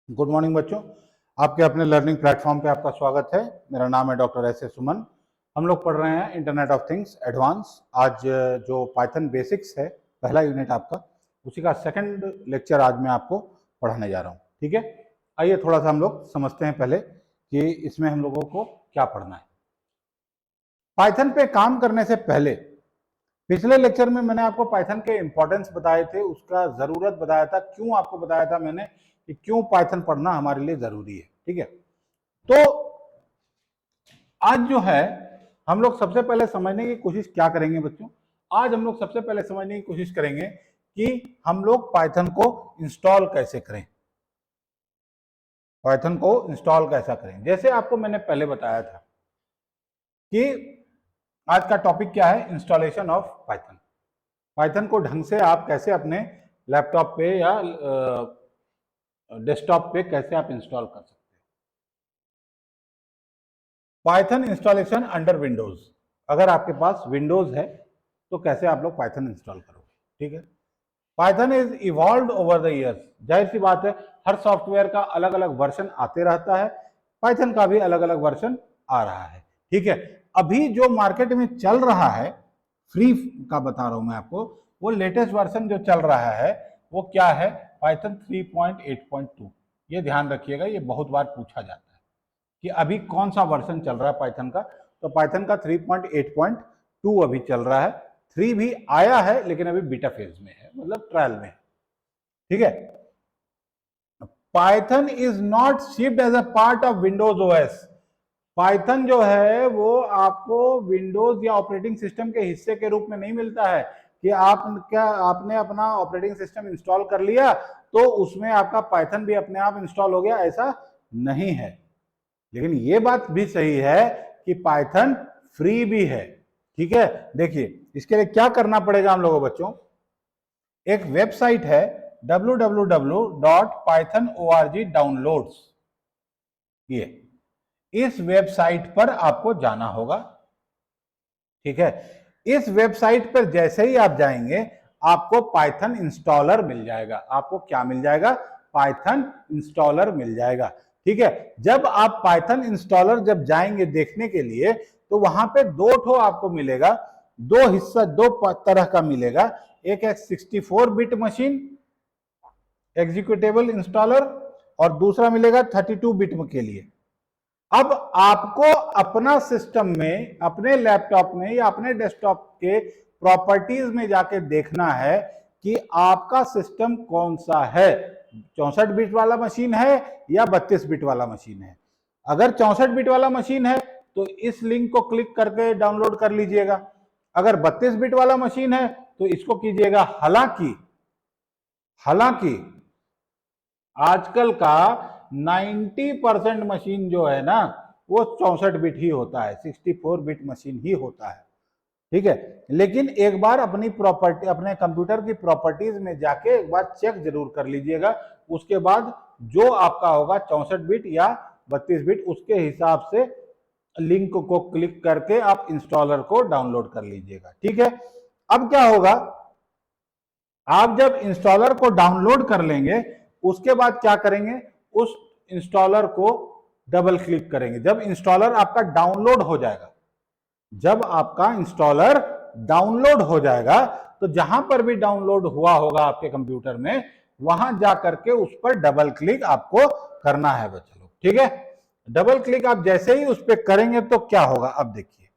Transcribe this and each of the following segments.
Good morning बच्चों, आपके अपने लर्निंग प्लेटफॉर्म पे आपका स्वागत है। मेरा नाम है डॉक्टर एस सुमन। हम लोग पढ़ रहे हैं इंटरनेट ऑफ थिंग्स एडवांस। आज जो पाइथन बेसिक्स है, पहला यूनिट आपका, उसी का सेकंड लेक्चर आज मैं आपको पढ़ाने जा रहा हूँ। ठीक है, आइए थोड़ा सा हम लोग समझते हैं पहले कि इसमें हम लोगों को क्या पढ़ना है। पाइथन पे काम करने से पहले पिछले लेक्चर में मैंने आपको पाइथन के इंपॉर्टेंस बताए थे, उसका जरूरत बताया था, क्यों आपको बताया था मैंने कि क्यों पाइथन पढ़ना हमारे लिए जरूरी है। ठीक है, तो आज जो है हम लोग सबसे पहले समझने की कोशिश क्या करेंगे बच्चों। आज हम लोग सबसे पहले समझने की कोशिश करेंगे कि हम लोग पाइथन को इंस्टॉल कैसे करें। पाइथन को इंस्टॉल कैसा करें, जैसे आपको मैंने पहले बताया था कि आज का टॉपिक क्या है, इंस्टॉलेशन ऑफ पाइथन। पाइथन को ढंग से आप कैसे अपने लैपटॉप पे या डेस्कटॉप पे कैसे आप इंस्टॉल कर सकते हैं। पाइथन इंस्टॉलेशन अंडर विंडोज, अगर आपके पास विंडोज है तो कैसे आप लोग पाइथन इंस्टॉल करोगे। ठीक है, Python is evolved over the years. जाहिर सी बात है, हर सॉफ्टवेयर का अलग अलग वर्जन आते रहता है, पाइथन का भी अलग अलग वर्जन आ रहा है। ठीक है, अभी जो मार्केट में चल रहा है, फ्री का बता रहा हूं मैं आपको, वो लेटेस्ट वर्जन जो चल रहा है वो क्या है, पाइथन 3.8.2। ये ध्यान रखिएगा, ये बहुत बार पूछा जाता है कि अभी कौन सा वर्जन चल रहा है पाइथन का। तो पाइथन का 3.8.2 अभी चल रहा है। 3 भी आया है लेकिन अभी बीटा फेज में है, मतलब ट्रायल में है। ठीक है, Python is not shipped as a part of Windows OS. Python जो है वो आपको विंडोज या ऑपरेटिंग सिस्टम के हिस्से के रूप में नहीं मिलता है कि आपने अपना ऑपरेटिंग सिस्टम इंस्टॉल कर लिया तो उसमें आपका पाइथन भी अपने आप इंस्टॉल हो गया, ऐसा नहीं है। लेकिन ये बात भी सही है कि पाइथन फ्री भी है। ठीक है, देखिए इसके लिए क्या करना पड़ेगा हम लोगों बच्चों, एक वेबसाइट है www.python.org डाउनलोड्स। ये इस वेबसाइट पर आपको जाना होगा। ठीक है, इस वेबसाइट पर जैसे ही आप जाएंगे आपको पाइथन इंस्टॉलर मिल जाएगा। आपको क्या मिल जाएगा, पाइथन इंस्टॉलर मिल जाएगा। ठीक है, जब आप पाइथन इंस्टॉलर जब जाएंगे देखने के लिए तो वहां पे दो ठो आपको मिलेगा, दो हिस्सा, दो तरह का मिलेगा। एक है 64 बिट मशीन एग्जीक्यूटेबल इंस्टॉलर और दूसरा मिलेगा 32 बिट के लिए। अब आपको अपना सिस्टम में, अपने लैपटॉप में या अपने डेस्कटॉप के प्रॉपर्टीज में जाके देखना है कि आपका सिस्टम कौन सा है, 64 बिट वाला मशीन है या 32 बिट वाला मशीन है। अगर 64 बिट वाला मशीन है तो इस लिंक को क्लिक करके डाउनलोड कर लीजिएगा। अगर 32 बिट वाला मशीन है तो इसको कीजिएगा। हालांकि हालांकि आजकल का 90% मशीन जो है ना वो 64 बिट ही होता है, 64 बिट मशीन ही होता है। ठीक है, लेकिन एक बार अपनी प्रॉपर्टी, अपने कंप्यूटर की प्रॉपर्टीज में जाके एक बार चेक जरूर कर लीजिएगा। उसके बाद जो आपका होगा 64 बिट या 32 बिट, उसके हिसाब से लिंक को क्लिक करके आप इंस्टॉलर को डाउनलोड कर लीजिएगा। ठीक है, अब क्या होगा, आप जब इंस्टॉलर को डाउनलोड कर लेंगे उसके बाद क्या करेंगे, उस इंस्टॉलर को डबल क्लिक करेंगे। जब इंस्टॉलर आपका डाउनलोड हो जाएगा, जब आपका इंस्टॉलर डाउनलोड हो जाएगा तो जहां पर भी डाउनलोड हुआ होगा आपके कंप्यूटर में, वहां जाकर के उस पर डबल क्लिक आपको करना है बच्चों लोग। ठीक है, डबल क्लिक आप जैसे ही उस पर करेंगे तो क्या होगा, अब देखिए,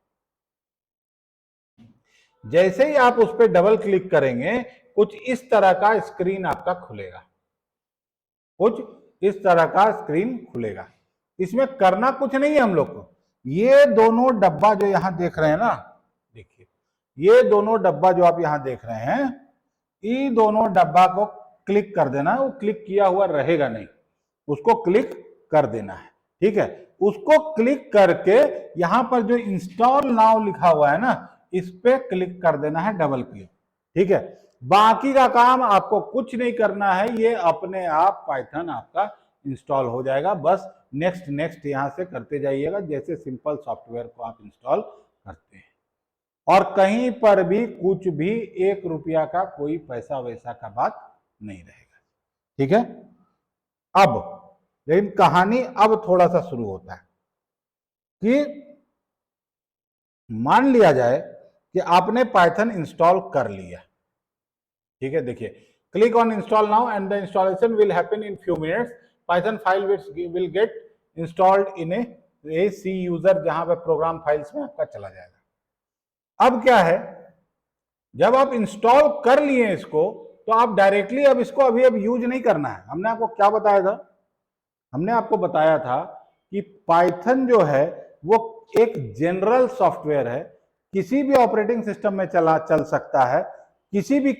जैसे ही आप उस पर डबल क्लिक करेंगे कुछ इस तरह का स्क्रीन आपका खुलेगा। कुछ इस तरह का स्क्रीन खुलेगा। इसमें करना कुछ नहीं है हम लोग को, ये दोनों डब्बा जो यहां देख रहे हैं ना, देखिए ये दोनों डब्बा जो आप यहां देख रहे हैं, ये दोनों डब्बा को क्लिक कर देना है। वो क्लिक किया हुआ रहेगा नहीं, उसको क्लिक कर देना है। ठीक है, उसको क्लिक करके यहां पर जो इंस्टॉल नाउ लिखा हुआ है ना, इस पे क्लिक कर देना है, डबल क्लिक। ठीक है, बाकी का काम आपको कुछ नहीं करना है, ये अपने आप पाइथन आपका इंस्टॉल हो जाएगा। बस नेक्स्ट नेक्स्ट यहां से करते जाइएगा, जैसे सिंपल सॉफ्टवेयर को आप इंस्टॉल करते हैं। और कहीं पर भी कुछ भी 1 रुपया का कोई पैसा वैसा का बात नहीं रहेगा। ठीक है, अब लेकिन कहानी अब थोड़ा सा शुरू होता है कि मान लिया जाए कि आपने पाइथन इंस्टॉल कर लिया, ठीक है। देखिए, click on install now and the installation will happen in few minutes. Python file will get installed in a C user, जहां पे प्रोग्राम फाइल्स में आपका चला जाएगा। अब क्या है, जब आप इंस्टॉल कर लिए इसको, तो आप डायरेक्टली अब इसको अभी अब यूज नहीं करना है। हमने आपको क्या बताया था? हमने आपको बताया था कि पाइथन जो है वो एक जनरल सॉफ्टवेयर है, किसी भी ऑपरेटिंग सिस्टम में चल सकता है, किसी भी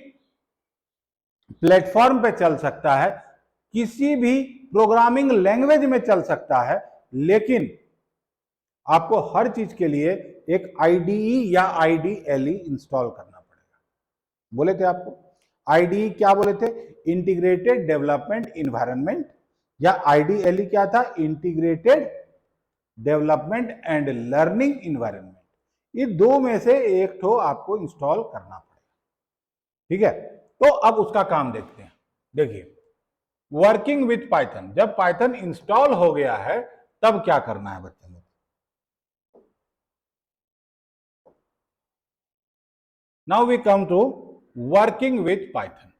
प्लेटफॉर्म पे चल सकता है, किसी भी प्रोग्रामिंग लैंग्वेज में चल सकता है, लेकिन आपको हर चीज के लिए एक आईडीई या आईडीएलई इंस्टॉल करना पड़ेगा। बोले थे आपको आईडीई क्या बोले थे? इंटीग्रेटेड डेवलपमेंट इन्वायरमेंट, या आईडीएलई क्या था? Integrated development and learning environment. ये दो में से एक तो आपको इंस्टॉल करना पड़ेगा, ठीक है। तो अब उसका काम देखते हैं। देखिए, वर्किंग विथ पाइथन, जब पाइथन इंस्टॉल हो गया है तब क्या करना है बच्चों को? Now we come to working with Python.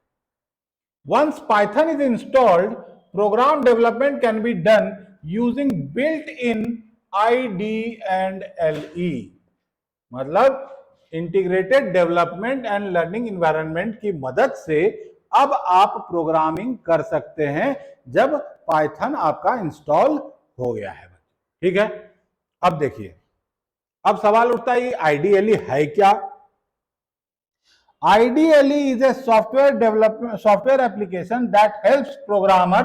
Once Python is installed, program development can be done using built-in ID and LE। मतलब integrated development and learning environment की मदद से अब आप प्रोग्रामिंग कर सकते हैं जब पाइथन आपका इंस्टॉल हो गया है, ठीक है। अब देखिए, अब सवाल उठता है आईडीएलई है क्या? IDLE is a software application that helps programmer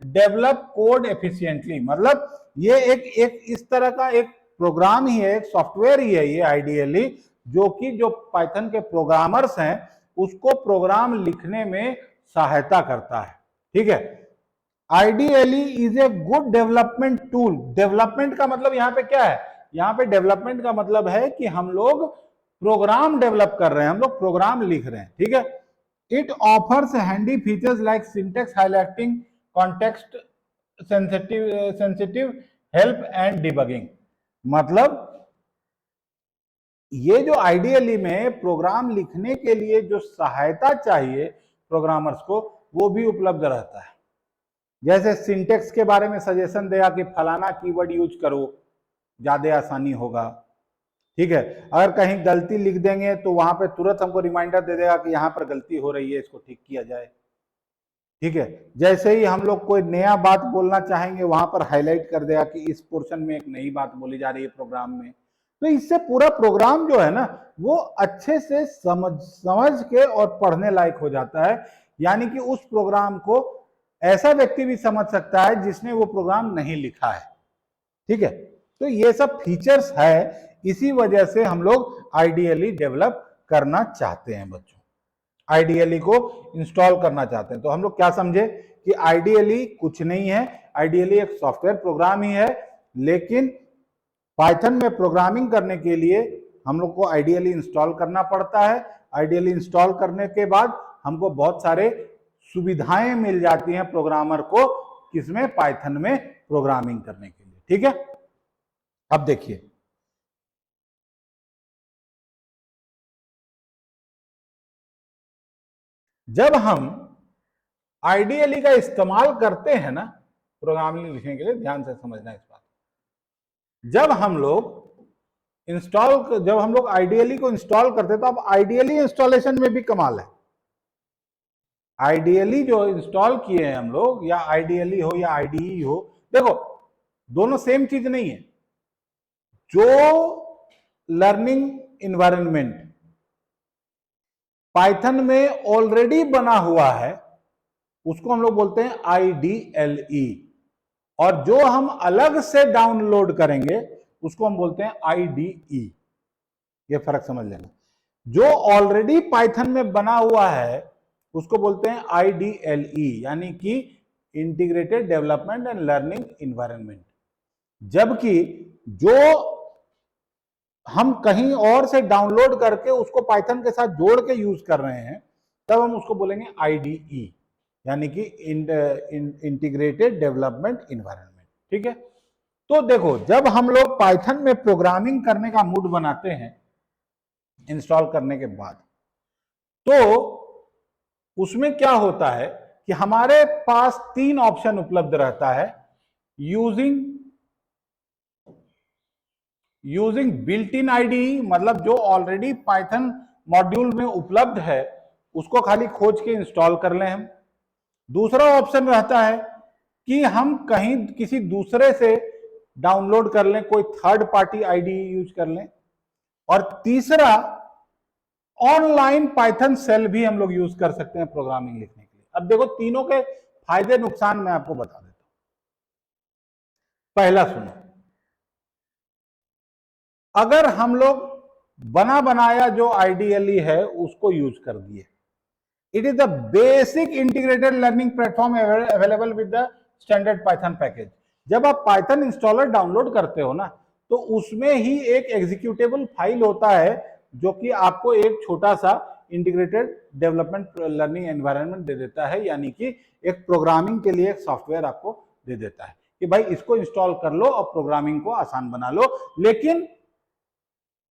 develop code efficiently। मतलब ये एक इस तरह का एक प्रोग्राम ही है, एक सॉफ्टवेयर ही है ये IDLE, जो कि जो पाइथन के प्रोग्रामर्स हैं उसको प्रोग्राम लिखने में सहायता करता है, ठीक है। IDLE is a good development tool. Development का मतलब यहां पे क्या है? यहां पे डेवलपमेंट का मतलब है कि हम लोग प्रोग्राम डेवलप कर रहे हैं, हम लोग प्रोग्राम लिख रहे हैं, ठीक है। It offers handy features like syntax highlighting, context sensitive help and debugging. मतलब ये जो आईडीएलई में प्रोग्राम लिखने के लिए जो सहायता चाहिए प्रोग्रामर्स को, वो भी उपलब्ध रहता है। जैसे सिंटेक्स के बारे में सजेशन देगा कि फलाना कीवर्ड यूज करो, ज्यादा आसानी होगा, ठीक है। अगर कहीं गलती लिख देंगे तो वहां पे तुरंत हमको रिमाइंडर दे देगा कि यहां पर गलती हो रही है, इसको ठीक किया जाए, ठीक है। जैसे ही हम लोग कोई नया बात बोलना चाहेंगे, वहां पर हाईलाइट कर देगा कि इस पोर्शन में एक नई बात बोली जा रही है प्रोग्राम में। तो इससे पूरा प्रोग्राम जो है ना, वो अच्छे से समझ के और पढ़ने लायक हो जाता है। यानी कि उस प्रोग्राम को ऐसा व्यक्ति भी समझ सकता है जिसने वो प्रोग्राम नहीं लिखा है, ठीक है। तो ये सब फीचर्स है, इसी वजह से हम लोग आईडीएलई डेवलप करना चाहते हैं बच्चों, आईडीएलई को इंस्टॉल करना चाहते हैं। तो हम लोग क्या समझे कि आईडीएलई कुछ नहीं है, आईडीएलई एक सॉफ्टवेयर प्रोग्राम ही है, लेकिन पाइथन में प्रोग्रामिंग करने के लिए हम लोग को आईडीएलई इंस्टॉल करना पड़ता है। आईडीएलई इंस्टॉल करने के बाद हमको बहुत सारे सुविधाएं मिल जाती हैं प्रोग्रामर को, किसमें? पाइथन में प्रोग्रामिंग करने के लिए, ठीक है। अब देखिए, जब हम आईडीएलई का इस्तेमाल करते हैं ना प्रोग्रामिंग लिखने के लिए, ध्यान से समझना इस बात, जब हम लोग आईडीएलई को इंस्टॉल करते हैं, तो अब आईडीएलई इंस्टॉलेशन में भी कमाल है। आईडीएलई जो इंस्टॉल किए हैं हम लोग, या आईडीएलई हो या आईडीई हो, देखो दोनों सेम चीज नहीं है। जो लर्निंग इन्वायरमेंट पाइथन में ऑलरेडी बना हुआ है उसको हम लोग बोलते हैं आईडीएलई, और जो हम अलग से डाउनलोड करेंगे उसको हम बोलते हैं आईडीई। ये फर्क समझ लेना। जो ऑलरेडी पाइथन में बना हुआ है उसको बोलते हैं आईडीएलई, यानी कि integrated development and learning environment. जबकि जो हम कहीं और से डाउनलोड करके उसको पाइथन के साथ जोड़ के यूज कर रहे हैं, तब हम उसको बोलेंगे आईडीई। यानी कि इंटीग्रेटेड डेवलपमेंट इन्वायरमेंट। ठीक है, तो देखो जब हम लोग पाइथन में प्रोग्रामिंग करने का मूड बनाते हैं इंस्टॉल करने के बाद, तो उसमें क्या होता है कि हमारे पास 3 ऑप्शन उपलब्ध रहता है। यूजिंग बिल्ट इन आईडीई, मतलब जो ऑलरेडी पाइथन मॉड्यूल में उपलब्ध है उसको खाली खोज के इंस्टॉल कर लें हम। दूसरा ऑप्शन रहता है कि हम कहीं किसी दूसरे से डाउनलोड कर लें, कोई थर्ड पार्टी आईडीई यूज कर लें। और तीसरा, ऑनलाइन पाइथन सेल भी हम लोग यूज कर सकते हैं प्रोग्रामिंग लिखने के लिए। अब देखो तीनों के फायदे नुकसान मैं आपको बता देता हूं। पहला सुनो, अगर हम लोग बना बनाया जो आईडीएलई है उसको यूज कर दिए, it is the basic integrated learning platform available with the standard Python package. जब आप पाइथन इंस्टॉलर डाउनलोड करते हो ना, तो उसमें ही एक एग्जीक्यूटेबल फाइल होता है जो कि आपको एक छोटा सा इंटीग्रेटेड डेवलपमेंट लर्निंग एनवायरनमेंट दे देता है, यानी कि एक प्रोग्रामिंग के लिए एक सॉफ्टवेयर आपको दे देता है कि भाई इसको इंस्टॉल कर लो और प्रोग्रामिंग को आसान बना लो। लेकिन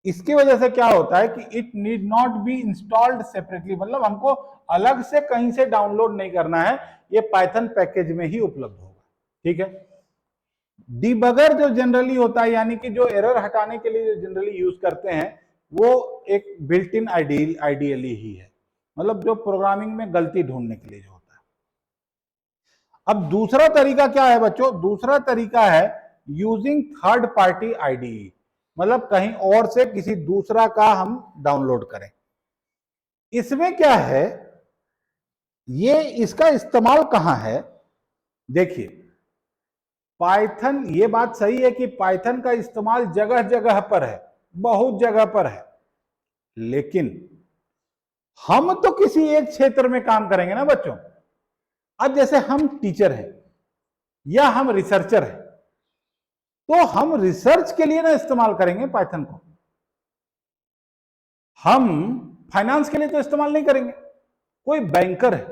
इसकी वजह से क्या होता है कि it need not be installed separately, मतलब हमको अलग से कहीं से डाउनलोड नहीं करना है, ये पाइथन पैकेज में ही उपलब्ध होगा। ठीक है, डिबगर जो जनरली होता है, यानी कि जो एरर हटाने के लिए जो जनरली यूज करते हैं, वो एक बिल्ट इन आईडीएलई ही है, मतलब जो प्रोग्रामिंग में गलती ढूंढने के लिए जो होता है। अब दूसरा तरीका क्या है बच्चों? दूसरा तरीका है यूजिंग थर्ड पार्टी आईडीई, मतलब कहीं और से किसी दूसरा का हम डाउनलोड करें। इसमें क्या है, ये इसका इस्तेमाल कहां है? देखिए, पाइथन, ये बात सही है कि पाइथन का इस्तेमाल जगह जगह पर है, बहुत जगह पर है, लेकिन हम तो किसी एक क्षेत्र में काम करेंगे ना बच्चों। अब जैसे हम टीचर हैं या हम रिसर्चर हैं, तो हम रिसर्च के लिए ना इस्तेमाल करेंगे पाइथन को, हम फाइनेंस के लिए तो इस्तेमाल नहीं करेंगे। कोई बैंकर है,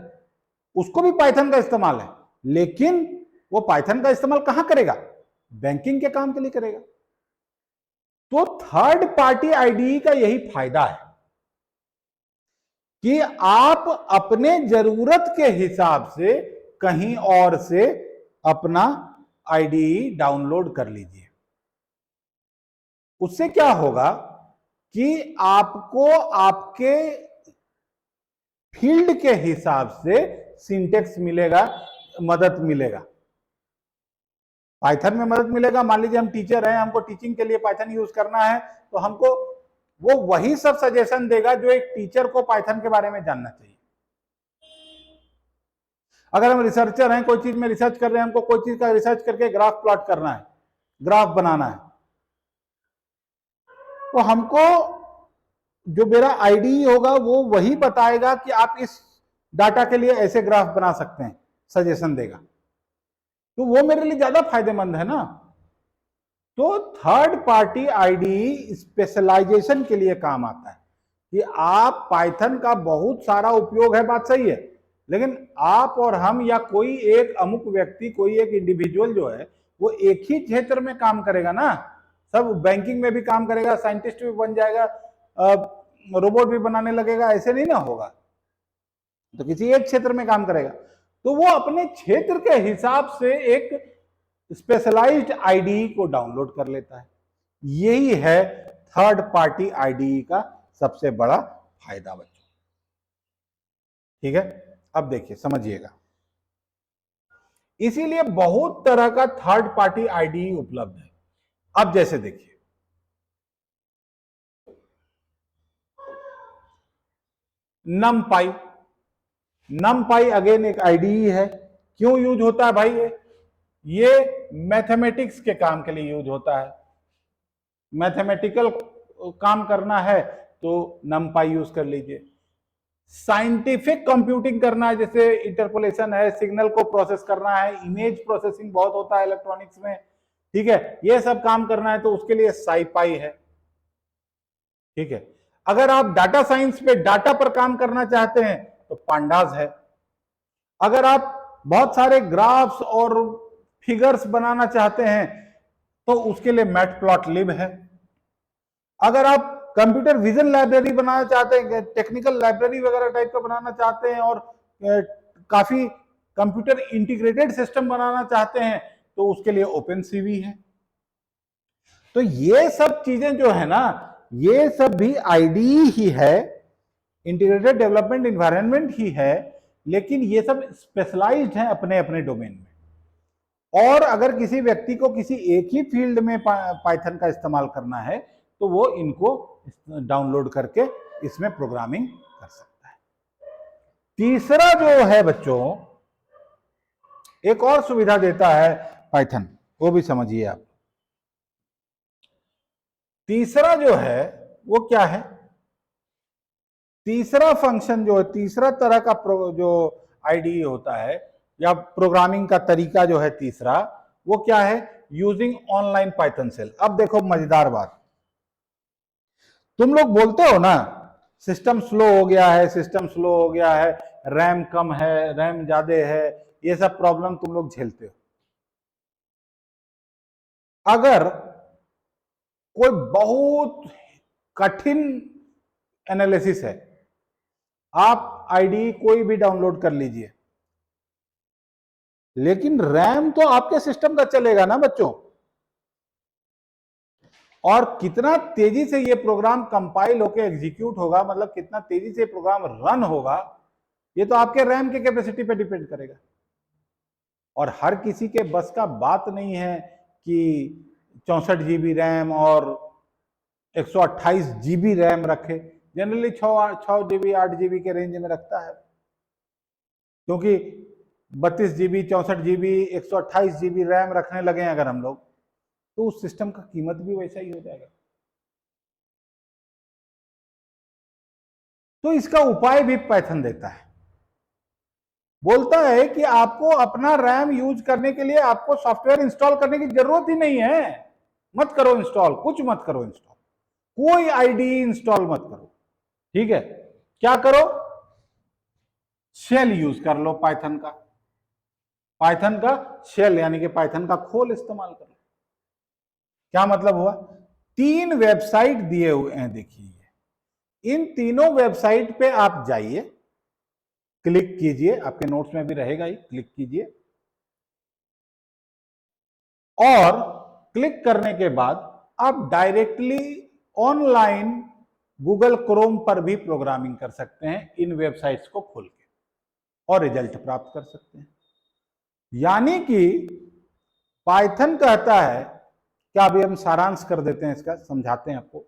उसको भी पाइथन का इस्तेमाल है, लेकिन वो पाइथन का इस्तेमाल कहां करेगा? बैंकिंग के काम के लिए करेगा। तो थर्ड पार्टी आईडीई का यही फायदा है कि आप अपने जरूरत के हिसाब से कहीं और से अपना आईडीई डाउनलोड कर लीजिए। उससे क्या होगा कि आपको आपके फील्ड के हिसाब से सिंटेक्स मिलेगा, मदद मिलेगा, पाइथन में मदद मिलेगा। मान लीजिए हम टीचर हैं, हमको टीचिंग के लिए पाइथन यूज करना है, तो हमको वो वही सब सजेशन देगा जो एक टीचर को पाइथन के बारे में जानना चाहिए। अगर हम रिसर्चर हैं, कोई चीज में रिसर्च कर रहे हैं, हमको कोई चीज का रिसर्च करके ग्राफ प्लॉट करना है, ग्राफ बनाना है, तो हमको जो मेरा आईडी होगा वो वही बताएगा कि आप इस डाटा के लिए ऐसे ग्राफ बना सकते हैं, सजेशन देगा। तो वो मेरे लिए ज्यादा फायदेमंद है ना। तो थर्ड पार्टी आईडी स्पेशलाइजेशन के लिए काम आता है कि आप पाइथन का बहुत सारा उपयोग है, बात सही है, लेकिन आप और हम या कोई एक अमुक व्यक्ति, कोई एक इंडिविजुअल जो है वो एक ही क्षेत्र में काम करेगा ना। सब बैंकिंग में भी काम करेगा, साइंटिस्ट भी बन जाएगा, रोबोट भी बनाने लगेगा, ऐसे नहीं ना होगा। तो किसी एक क्षेत्र में काम करेगा, तो वो अपने क्षेत्र के हिसाब से एक स्पेशलाइज्ड आईडीई को डाउनलोड कर लेता है। यही है थर्ड पार्टी आईडीई का सबसे बड़ा फायदा बच्चों। ठीक है, अब देखिए समझिएगा, इसीलिए बहुत तरह का थर्ड पार्टी आईडीई उपलब्ध है। अब जैसे देखिए, नमपाई, नमपाई अगेन एक आईडीई है। क्यों यूज होता है भाई? ये मैथमेटिक्स के काम के लिए यूज होता है। मैथमेटिकल काम करना है तो नमपाई यूज कर लीजिए। साइंटिफिक कंप्यूटिंग करना है, जैसे इंटरपोलेशन है, सिग्नल को प्रोसेस करना है, इमेज प्रोसेसिंग बहुत होता है इलेक्ट्रॉनिक्स में, ठीक है, ये सब काम करना है तो उसके लिए साइपाई है। ठीक है, अगर आप डाटा साइंस पे डाटा पर काम करना चाहते हैं तो पांडास है। अगर आप बहुत सारे ग्राफ्स और फिगर्स बनाना चाहते हैं तो उसके लिए मैटप्लॉटलिब है। अगर आप कंप्यूटर विजन लाइब्रेरी बनाना चाहते हैं, टेक्निकल लाइब्रेरी वगैरह टाइप का बनाना चाहते हैं और काफी कंप्यूटर इंटीग्रेटेड सिस्टम बनाना चाहते हैं तो उसके लिए ओपन सीवी है। तो ये सब चीजें जो है ना, ये सब भी आईडीई ही है, इंटीग्रेटेड डेवलपमेंट इन्वायरमेंट ही है, लेकिन ये सब स्पेशलाइज्ड हैं अपने अपने डोमेन में। और अगर किसी व्यक्ति को किसी एक ही फील्ड में पाइथन का इस्तेमाल करना है तो वो इनको डाउनलोड करके इसमें प्रोग्रामिंग कर सकता है। तीसरा जो है बच्चों, एक और सुविधा देता है पाइथन, वो भी समझिए आप। तीसरा जो है वो क्या है? तीसरा फंक्शन जो है, तीसरा तरह का जो आईडीई होता है या प्रोग्रामिंग का तरीका जो है तीसरा, वो क्या है? Using online Python shell. अब देखो मजेदार बात, तुम लोग बोलते हो ना सिस्टम स्लो हो गया है, सिस्टम स्लो हो गया है, रैम कम है, रैम ज्यादा है, ये सब प्रॉब्लम तुम लोग झेलते हो। अगर कोई बहुत कठिन एनालिसिस है, आप आईडी कोई भी डाउनलोड कर लीजिए, लेकिन रैम तो आपके सिस्टम का चलेगा ना बच्चों। और कितना तेजी से ये प्रोग्राम कंपाइल होकर एग्जीक्यूट होगा, मतलब कितना तेजी से प्रोग्राम रन होगा, ये तो आपके रैम के कैपेसिटी पे डिपेंड करेगा। और हर किसी के बस का बात नहीं है कि 64 जीबी रैम और 128 जीबी रैम रखे। जनरली 6 जीबी 8 जीबी के रेंज में रखता है, क्योंकि 32 जीबी 64 जीबी 128 जीबी रैम रखने लगे अगर हम लोग, तो उस सिस्टम का कीमत भी वैसा ही हो जाएगा। तो इसका उपाय भी पाइथन देता है, बोलता है कि आपको अपना रैम यूज करने के लिए आपको सॉफ्टवेयर इंस्टॉल करने की जरूरत ही नहीं है। मत करो इंस्टॉल, कुछ मत करो इंस्टॉल, कोई आईडी इंस्टॉल मत करो। ठीक है, क्या करो? शेल यूज कर लो पाइथन का, पाइथन का शेल यानी कि पाइथन का खोल इस्तेमाल कर लो। क्या मतलब हुआ? 3 वेबसाइट दिए हुए हैं, देखिए इन तीनों वेबसाइट पे आप जाइए, क्लिक कीजिए, आपके नोट्स में भी रहेगा ही, क्लिक कीजिए और क्लिक करने के बाद आप डायरेक्टली ऑनलाइन गूगल क्रोम पर भी प्रोग्रामिंग कर सकते हैं इन वेबसाइट्स को खोल के और रिजल्ट प्राप्त कर सकते हैं। यानी कि पाइथन कहता है, क्या अभी हम सारांश कर देते हैं इसका, समझाते हैं आपको।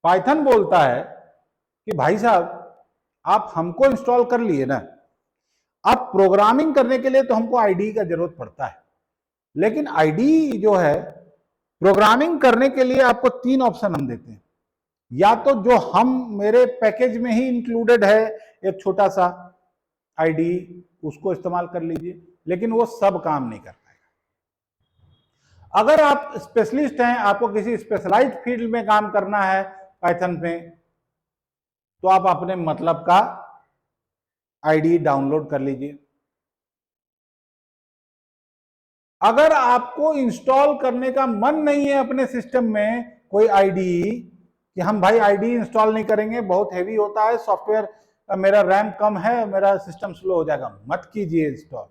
पाइथन बोलता है कि भाई साहब आप हमको इंस्टॉल कर लिए ना, अब प्रोग्रामिंग करने के लिए तो हमको आईडी का जरूरत पड़ता है, लेकिन आईडी जो है प्रोग्रामिंग करने के लिए आपको 3 ऑप्शन हम देते हैं। या तो जो हम मेरे पैकेज में ही इंक्लूडेड है एक छोटा सा आईडी, उसको इस्तेमाल कर लीजिए, लेकिन वो सब काम नहीं कर पाएगा। अगर आप स्पेशलिस्ट हैं, आपको किसी स्पेशलाइज्ड फील्ड में काम करना है पाइथन में, तो आप अपने मतलब का आईडी डाउनलोड कर लीजिए। अगर आपको इंस्टॉल करने का मन नहीं है अपने सिस्टम में कोई आईडी, कि हम भाई आईडी इंस्टॉल नहीं करेंगे, बहुत हैवी होता है सॉफ्टवेयर, मेरा रैम कम है, मेरा सिस्टम स्लो हो जाएगा, मत कीजिए इंस्टॉल।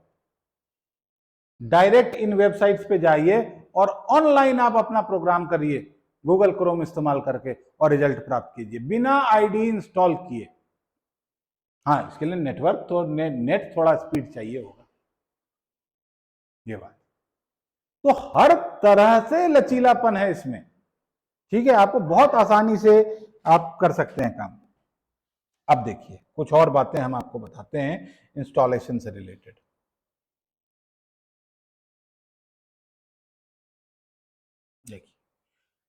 डायरेक्ट इन वेबसाइट्स पे जाइए और ऑनलाइन आप अपना प्रोग्राम करिए गूगल क्रोम इस्तेमाल करके और रिजल्ट प्राप्त कीजिए बिना आईडी इंस्टॉल किए। हाँ, इसके लिए नेटवर्क तो नेट थोड़ा स्पीड चाहिए होगा, ये बात। तो हर तरह से लचीलापन है इसमें, ठीक है, आपको बहुत आसानी से आप कर सकते हैं काम। अब देखिए कुछ और बातें हम आपको बताते हैं इंस्टॉलेशन से रिलेटेड। देखिए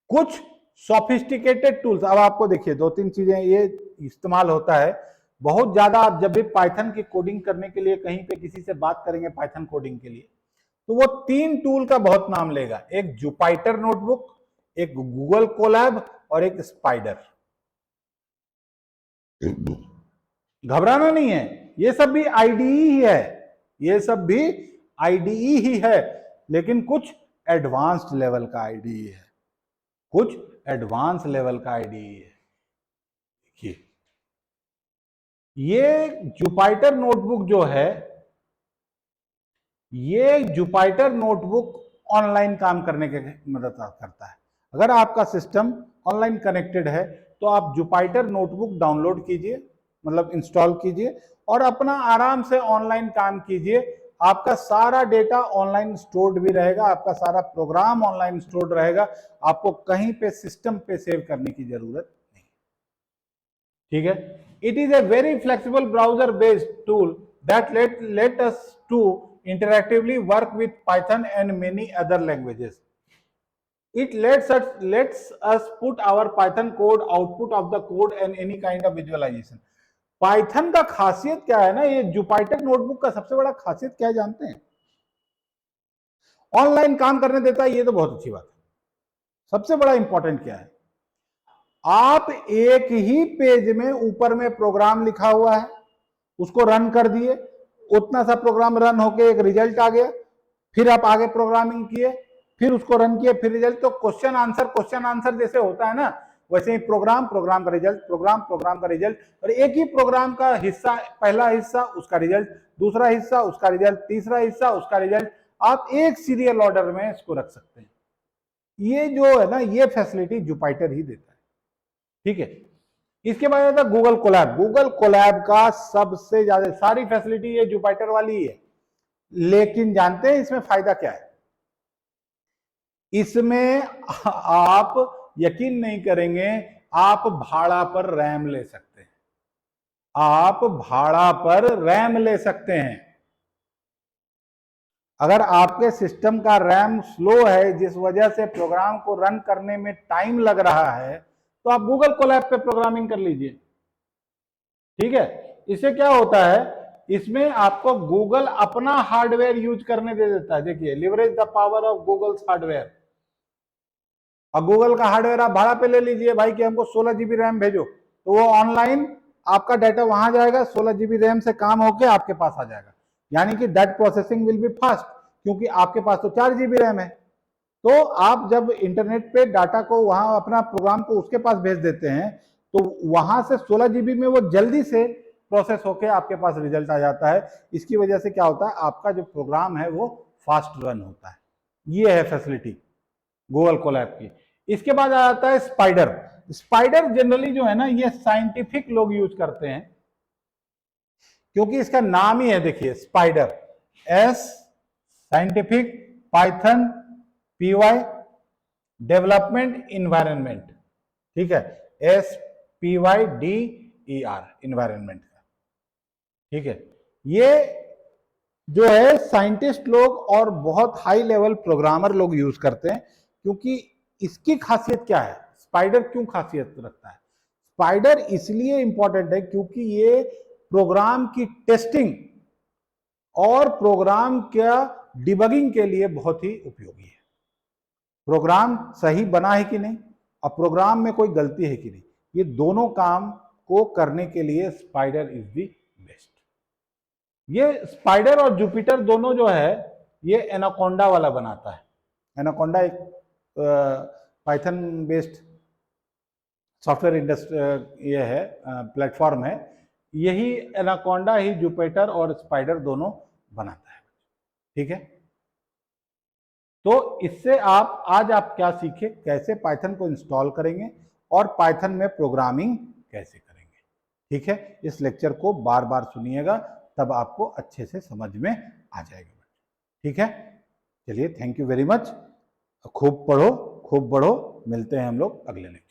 कुछ सोफिस्टिकेटेड टूल्स, अब आपको देखिए 2-3 चीजें ये इस्तेमाल होता है बहुत ज्यादा। आप जब भी पाइथन की कोडिंग करने के लिए कहीं पे किसी से बात करेंगे पाइथन कोडिंग के लिए, तो वो 3 टूल का बहुत नाम लेगा, एक जुपाइटर नोटबुक, एक गूगल कोलैब और एक स्पाइडर। घबराना नहीं है, ये सब भी आईडी ही है, ये सब भी आईडीई ही है, लेकिन कुछ एडवांस्ड लेवल का आईडीई है, कुछ एडवांस लेवल का आईडीई है। देखिए ये जुपिटर नोटबुक जो है, ये जुपिटर नोटबुक ऑनलाइन काम करने के मदद करता है। अगर आपका सिस्टम ऑनलाइन कनेक्टेड है तो आप जुपिटर नोटबुक डाउनलोड कीजिए, मतलब इंस्टॉल कीजिए और अपना आराम से ऑनलाइन काम कीजिए। आपका सारा डेटा ऑनलाइन स्टोर्ड भी रहेगा, आपका सारा प्रोग्राम ऑनलाइन स्टोर्ड रहेगा, आपको कहीं पे सिस्टम पे सेव करने की जरूरत नहीं। ठीक है, it is a very flexible browser based tool that let us to interactively work with Python and many other languages. It lets us put our Python code, output of the code and any kind of visualization. Python का खासियत क्या है ना, ये Jupyter notebook का सबसे बड़ा खासियत क्या है जानते हैं? ऑनलाइन काम करने देता है, ये तो बहुत अच्छी बात है। सबसे बड़ा इंपॉर्टेंट क्या है, आप एक ही पेज में ऊपर में प्रोग्राम लिखा हुआ है, उसको रन कर दिए, उतना सा प्रोग्राम रन होके एक रिजल्ट आ गया, फिर आप आगे प्रोग्रामिंग किए, फिर उसको रन किए, फिर रिजल्ट। तो क्वेश्चन आंसर जैसे होता है ना, वैसे ही प्रोग्राम का रिजल्ट, प्रोग्राम का रिजल्ट। और एक ही प्रोग्राम का हिस्सा, पहला हिस्सा उसका रिजल्ट, दूसरा हिस्सा उसका रिजल्ट, तीसरा हिस्सा उसका रिजल्ट, आप एक सीरियल ऑर्डर में इसको रख सकते हैं। ये जो है ना, ये फैसिलिटी जुपिटर ही देता है। ठीक है, इसके बाद आता है गूगल कोलैब। गूगल कोलैब का सबसे ज्यादा सारी फैसिलिटी ये जुपिटर वाली ही है, लेकिन जानते हैं इसमें फायदा क्या है? इसमें आप यकीन नहीं करेंगे, आप भाड़ा पर रैम ले सकते हैं, आप भाड़ा पर रैम ले सकते हैं। अगर आपके सिस्टम का रैम स्लो है, जिस वजह से प्रोग्राम को रन करने में टाइम लग रहा है, तो आप गूगल कोलैब पे प्रोग्रामिंग कर लीजिए। ठीक है, इससे क्या होता है, इसमें आपको गूगल अपना हार्डवेयर यूज करने दे देता है। देखिए, leverage the power of Google's hardware. और गूगल का हार्डवेयर आप भाड़ा पे ले लीजिए भाई, कि हमको 16 जीबी रैम भेजो, तो वो ऑनलाइन आपका डाटा वहां जाएगा, 16 जीबी रैम से काम होके आपके पास आ जाएगा। यानी कि that processing will be fast, क्योंकि आपके पास तो 4 जीबी रैम है। तो आप जब इंटरनेट पे डाटा को, वहां अपना प्रोग्राम को उसके पास भेज देते हैं, तो वहां से 16 जीबी में वो जल्दी से प्रोसेस होके आपके पास रिजल्ट आ जाता है। इसकी वजह से क्या होता है, आपका जो प्रोग्राम है वो फास्ट रन होता है। ये है फैसिलिटी गूगल कोलैब की। इसके बाद आ जाता है स्पाइडर। स्पाइडर जनरली जो है ना, ये साइंटिफिक लोग यूज करते हैं, क्योंकि इसका नाम ही है, देखिए Spyder, S scientific, Python PY, development environment. ठीक है, SPYDER इन्वायरमेंट का। ठीक है, ये जो है साइंटिस्ट लोग और बहुत हाई लेवल प्रोग्रामर लोग यूज करते हैं। क्योंकि इसकी खासियत क्या है, स्पाइडर क्यों खासियत रखता है? स्पाइडर इसलिए इंपॉर्टेंट है क्योंकि ये प्रोग्राम की टेस्टिंग और प्रोग्राम का डिबगिंग के लिए बहुत ही उपयोगी है। प्रोग्राम सही बना है कि नहीं, और प्रोग्राम में कोई गलती है कि नहीं, ये दोनों काम को करने के लिए स्पाइडर इज दी बेस्ट। ये स्पाइडर और जुपिटर दोनों जो है, ये एनाकोंडा वाला बनाता है। एनाकोंडा एक पाइथन बेस्ड सॉफ्टवेयर इंडस्ट्री ये है, प्लेटफॉर्म है। यही एनाकोंडा ही जुपिटर और स्पाइडर दोनों बनाता है। ठीक है, तो इससे आज आप क्या सीखे, कैसे पाइथन को इंस्टॉल करेंगे और पाइथन में प्रोग्रामिंग कैसे करेंगे। ठीक है, इस लेक्चर को बार बार सुनिएगा, तब आपको अच्छे से समझ में आ जाएगा। ठीक है, चलिए, थैंक यू वेरी मच। खूब पढ़ो, खूब बढ़ो। मिलते हैं हम लोग अगले लेक्चर।